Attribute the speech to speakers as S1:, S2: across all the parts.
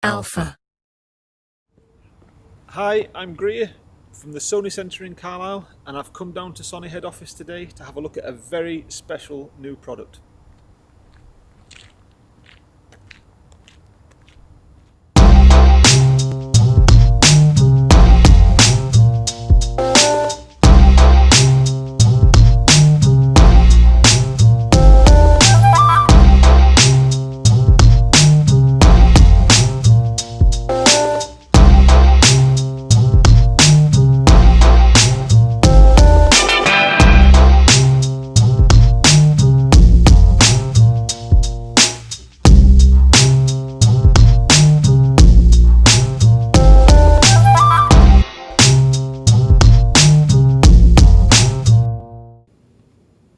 S1: Alpha.
S2: Hi, I'm Grier from the Sony Centre in Carlisle, and I've come down to Sony head office today to have a look at a very special new product.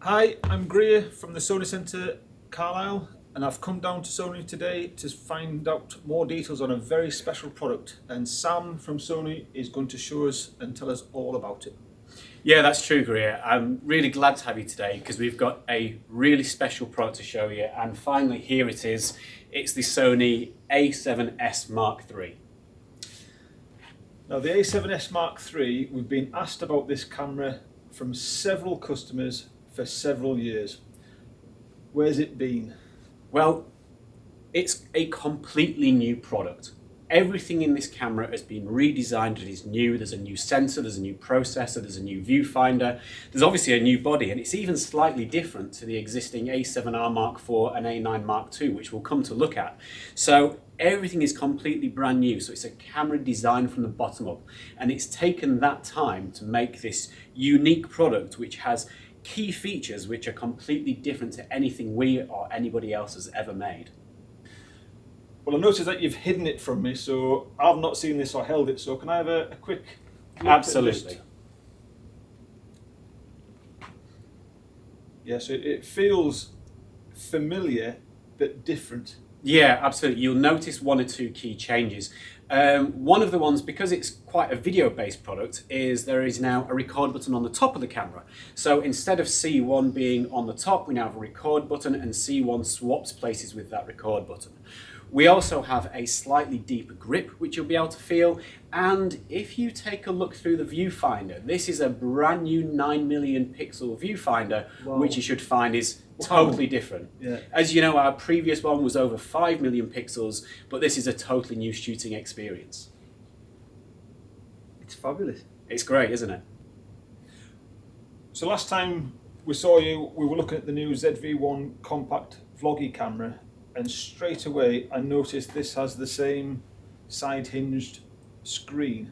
S2: Hi, I'm Grier from the Sony Centre Carlisle, and I've come down to Sony today to find out more details on a very special product, and Sam from Sony is going to show us and tell us all about it.
S3: Yeah, that's true, Grier. I'm really glad to have you today because we've got a really special product to show you, and finally here it is. It's the Sony A7S Mark III.
S2: Now the A7S Mark III, we've been asked about this camera from several customers for several years. Where's it been?
S3: Well, it's a completely new product. Everything in this camera has been redesigned. It is new. There's a new sensor, there's a new processor, there's a new viewfinder. There's obviously a new body, and it's even slightly different to the existing A7R Mark IV and A9 Mark II, which we'll come to look at. So everything is completely brand new. So it's a camera designed from the bottom up, and it's taken that time to make this unique product, which has key features which are completely different to anything we or anybody else has ever made.
S2: Well, I noticed that you've hidden it from me, so I've not seen this or held it, so can I have a quick look
S3: Absolutely.
S2: at this? Yeah, so it feels familiar but different.
S3: Yeah, absolutely. You'll notice one or two key changes. One of the ones, because it's quite a video-based product, is there is now a record button on the top of the camera. So instead of C1 being on the top, we now have a record button, and C1 swaps places with that record button. We also have a slightly deeper grip, which you'll be able to feel. And if you take a look through the viewfinder, this is a brand new 9 million pixel viewfinder,
S2: Wow.
S3: which you should find is totally different.
S2: Yeah.
S3: As you know, our previous one was over 5 million pixels, but this is a totally new shooting experience.
S2: It's fabulous.
S3: It's great, isn't it?
S2: So last time we saw you, we were looking at the new ZV-1 compact vloggy camera, and straight away I noticed this has the same side hinged screen.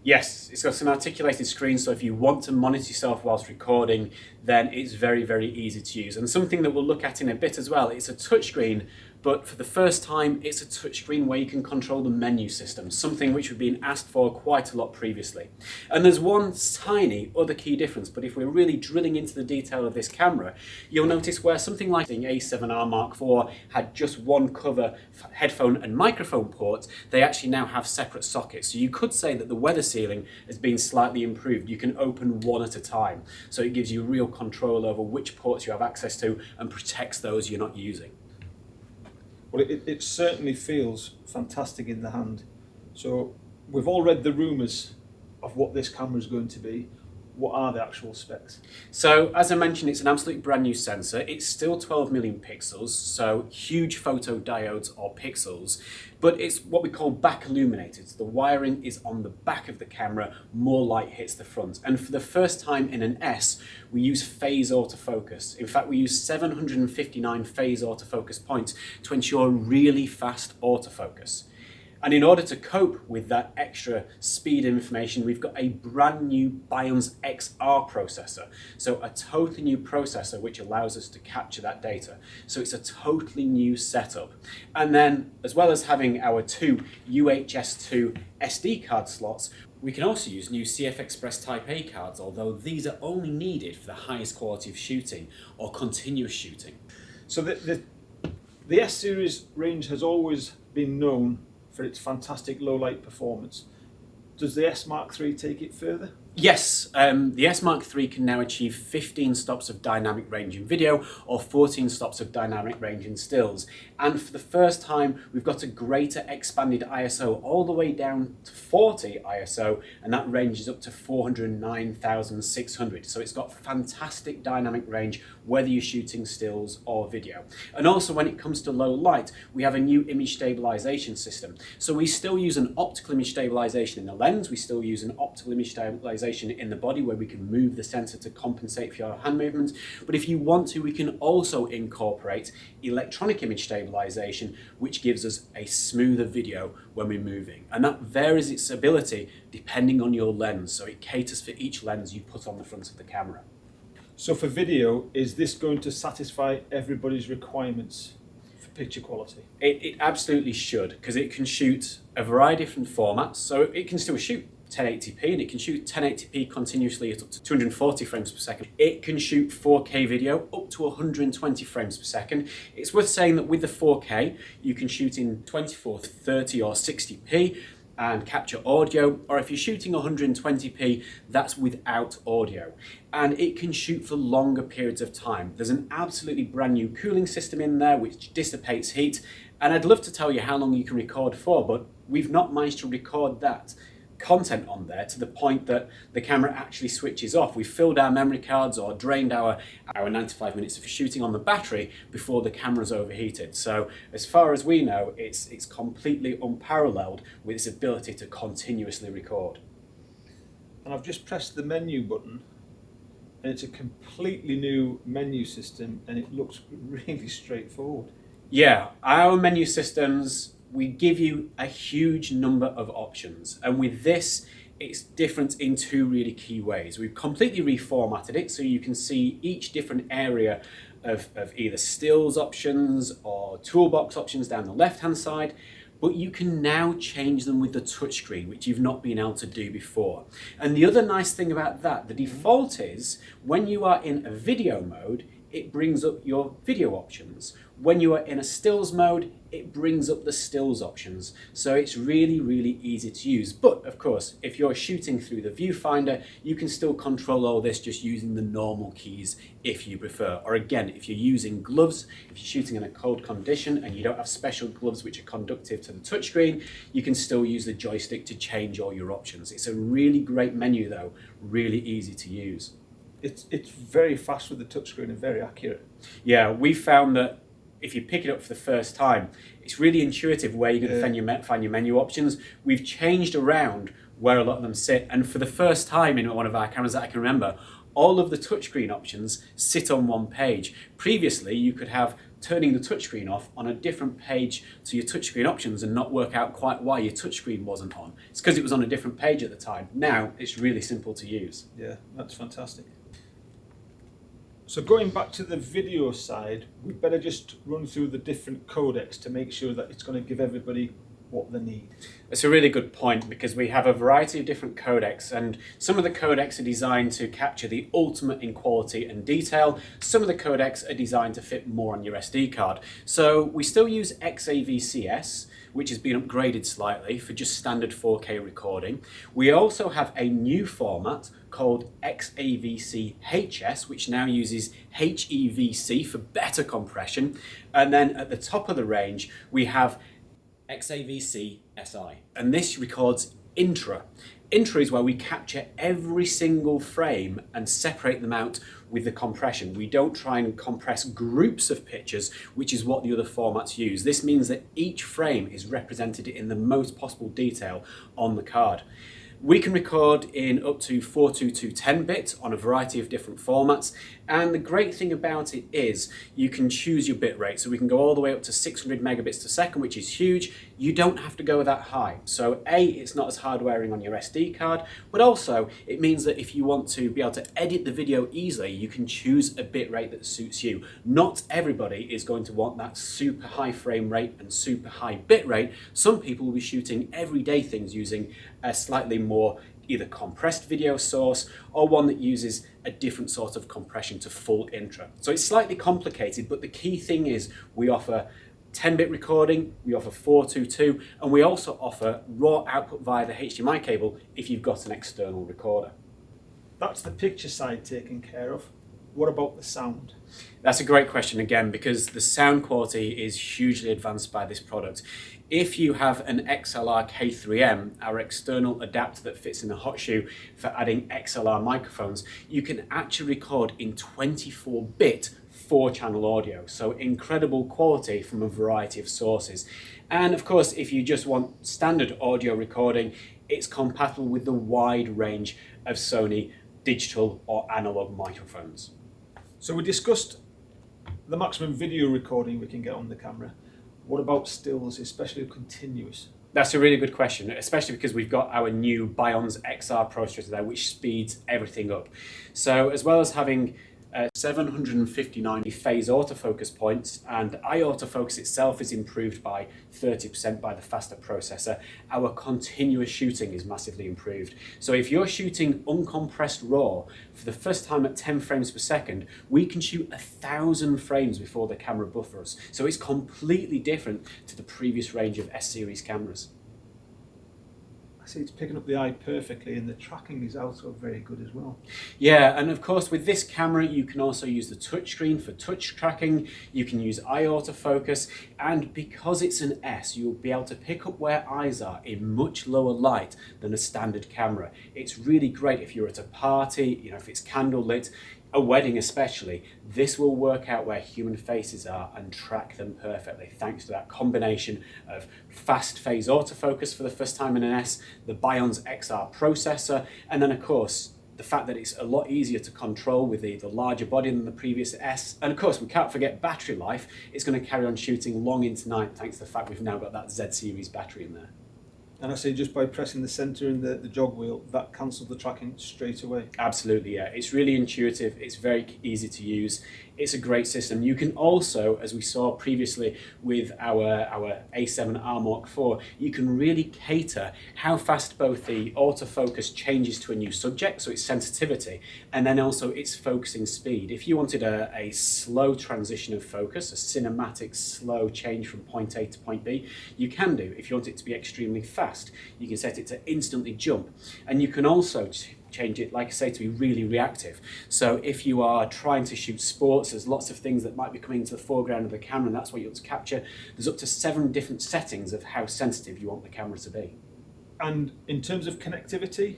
S3: Yes, it's got an articulated screen, so if you want to monitor yourself whilst recording, then it's very, very easy to use. And something that we'll look at in a bit as well, it's a touchscreen, but for the first time, it's a touchscreen where you can control the menu system, something which we've been asked for quite a lot previously. And there's one tiny other key difference, but if we're really drilling into the detail of this camera, you'll notice where something like the A7R Mark IV had just one cover headphone and microphone port, they actually now have separate sockets. So you could say that the weather sealing has been slightly improved. You can open one at a time. So it gives you real control over which ports you have access to and protects those you're not using.
S2: Well, it certainly feels fantastic in the hand. So we've all read the rumours of what this camera is going to be. What are the actual specs?
S3: So, as I mentioned, it's an absolutely brand new sensor. It's still 12 million pixels, so huge photodiodes or pixels, but it's what we call back illuminated. So the wiring is on the back of the camera, more light hits the front. And for the first time in an S, we use phase autofocus. In fact, we use 759 phase autofocus points to ensure really fast autofocus. And in order to cope with that extra speed information, we've got a brand new Bionz XR processor. So a totally new processor which allows us to capture that data. So it's a totally new setup. And then, as well as having our two UHS-2 SD card slots, we can also use new CF Express Type A cards, although these are only needed for the highest quality of shooting or continuous shooting.
S2: So the S-Series range has always been known for its fantastic low light performance. Does the S Mark III take it further?
S3: Yes, the S Mark III can now achieve 15 stops of dynamic range in video or 14 stops of dynamic range in stills. And for the first time, we've got a greater expanded ISO all the way down to 40 ISO, and that ranges up to 409,600. So it's got fantastic dynamic range, whether you're shooting stills or video. And also when it comes to low light, we have a new image stabilization system. So we still use an optical image stabilization in the lens, we still use an optical image stabilization in the body where we can move the sensor to compensate for your hand movements. But if you want to, we can also incorporate electronic image stabilization, which gives us a smoother video when we're moving. And that varies its ability depending on your lens. So it caters for each lens you put on the front of the camera.
S2: So for video, is this going to satisfy everybody's requirements for picture quality?
S3: It absolutely should, because it can shoot a variety of different formats. So it can still shoot 1080p, and it can shoot 1080p continuously at up to 240 frames per second. It can shoot 4K video up to 120 frames per second. It's worth saying that with the 4K, you can shoot in 24, 30 or 60p and capture audio, or if you're shooting 120p, that's without audio. And it can shoot for longer periods of time. There's an absolutely brand new cooling system in there which dissipates heat, and I'd love to tell you how long you can record for, but we've not managed to record that content on there to the point that the camera actually switches off. We've filled our memory cards or drained our 95 minutes of shooting on the battery before the camera's overheated. So as far as we know, it's completely unparalleled with its ability to continuously record.
S2: And I've just pressed the menu button, and it's a completely new menu system, and it looks really straightforward.
S3: Yeah, our menu systems, we give you a huge number of options, and with this it's different in two really key ways. We've completely reformatted it so you can see each different area of either stills options or toolbox options down the left hand side, but you can now change them with the touchscreen, which you've not been able to do before. And the other nice thing about that, the default is when you are in a video mode, it brings up your video options. When you are in a stills mode, it brings up the stills options. So it's really, really easy to use. But of course, if you're shooting through the viewfinder, you can still control all this just using the normal keys if you prefer. Or again, if you're using gloves, if you're shooting in a cold condition and you don't have special gloves which are conductive to the touchscreen, you can still use the joystick to change all your options. It's a really great menu though, really easy to use.
S2: It's very fast with the touchscreen and very accurate.
S3: Yeah, we found that if you pick it up for the first time, it's really intuitive where you're going to find your menu options. We've changed around where a lot of them sit, and for the first time in one of our cameras that I can remember, all of the touchscreen options sit on one page. Previously, you could have turning the touchscreen off on a different page to your touchscreen options and not work out quite why your touchscreen wasn't on. It's because it was on a different page at the time. Now, it's really simple to use.
S2: Yeah, that's fantastic. So going back to the video side, we better just run through the different codecs to make sure that it's going to give everybody what they need.
S3: It's a really good point because we have a variety of different codecs, and some of the codecs are designed to capture the ultimate in quality and detail. Some of the codecs are designed to fit more on your SD card. So we still use XAVCS, which has been upgraded slightly for just standard 4K recording. We also have a new format called XAVC-HS, which now uses HEVC for better compression. And then at the top of the range, we have XAVC-SI, and this records intra. Intra is where we capture every single frame and separate them out with the compression. We don't try and compress groups of pictures, which is what the other formats use. This means that each frame is represented in the most possible detail on the card. We can record in up to 422 10-bit on a variety of different formats, and the great thing about it is you can choose your bit rate. So we can go all the way up to 600 megabits per second, which is huge. You don't have to go that high. So A, it's not as hard wearing on your SD card, but also it means that if you want to be able to edit the video easily, you can choose a bit rate that suits you. Not everybody is going to want that super high frame rate and super high bit rate. Some people will be shooting everyday things using a slightly more either compressed video source or one that uses a different sort of compression to full intra. So it's slightly complicated, but the key thing is we offer 10-bit recording, we offer 422, and we also offer raw output via the HDMI cable if you've got an external recorder.
S2: That's the picture side taken care of. What about the sound?
S3: That's a great question again, because the sound quality is hugely advanced by this product. If you have an XLR K3M, our external adapter that fits in the hot shoe for adding XLR microphones, you can actually record in 24-bit 4-channel audio. So incredible quality from a variety of sources. And of course, if you just want standard audio recording, it's compatible with the wide range of Sony digital or analog microphones.
S2: So we discussed the maximum video recording we can get on the camera. What about stills, especially continuous?
S3: That's a really good question, especially because we've got our new Bionz XR processor there, which speeds everything up. So as well as having 759 phase autofocus points, and eye autofocus itself is improved by 30% by the faster processor, our continuous shooting is massively improved. So if you're shooting uncompressed RAW for the first time at 10 frames per second, we can shoot 1,000 frames before the camera buffers. So it's completely different to the previous range of S-series cameras.
S2: I see it's picking up the eye perfectly, and the tracking is also very good as well.
S3: Yeah, and of course with this camera you can also use the touchscreen for touch tracking, you can use eye autofocus, and because it's an S, you'll be able to pick up where eyes are in much lower light than a standard camera. It's really great if you're at a party, if it's candlelit, a wedding especially. This will work out where human faces are and track them perfectly, thanks to that combination of fast phase autofocus for the first time in an S, the Bionz XR processor, and then of course the fact that it's a lot easier to control with the larger body than the previous S. And of course we can't forget battery life. It's going to carry on shooting long into night thanks to the fact we've now got that Z series battery in there.
S2: And I say just by pressing the centre and the jog wheel, that cancels the tracking straight away.
S3: Absolutely, yeah. It's really intuitive. It's very easy to use. It's a great system. You can also, as we saw previously with our A7R Mark IV, you can really cater how fast both the autofocus changes to a new subject, so its sensitivity, and then also its focusing speed. If you wanted a slow transition of focus, a cinematic slow change from point A to point B, you can do. If you want it to be extremely fast, you can set it to instantly jump. And you can also change it, like I say, to be really reactive. So if you are trying to shoot sports, there's lots of things that might be coming to the foreground of the camera, and that's what you want to capture. There's up to 7 different settings of how sensitive you want the camera to be.
S2: And in terms of connectivity?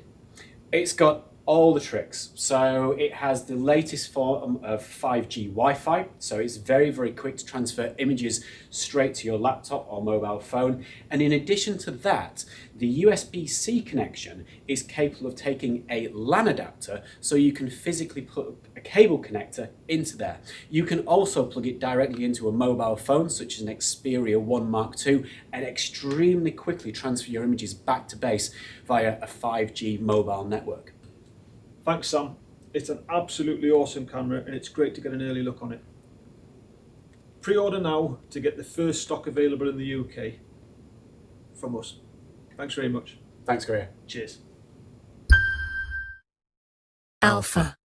S3: It's got all the tricks. So it has the latest form of 5G Wi-Fi, so it's very, very quick to transfer images straight to your laptop or mobile phone. And in addition to that, the USB-C connection is capable of taking a LAN adapter, so you can physically put a cable connector into there. You can also plug it directly into a mobile phone, such as an Xperia 1 Mark II, and extremely quickly transfer your images back to base via a 5G mobile network.
S2: Thanks, Sam. It's an absolutely awesome camera, and it's great to get an early look on it. Pre-order now to get the first stock available in the UK from us. Thanks very much.
S3: Thanks, Grier.
S2: Cheers.
S1: Alpha.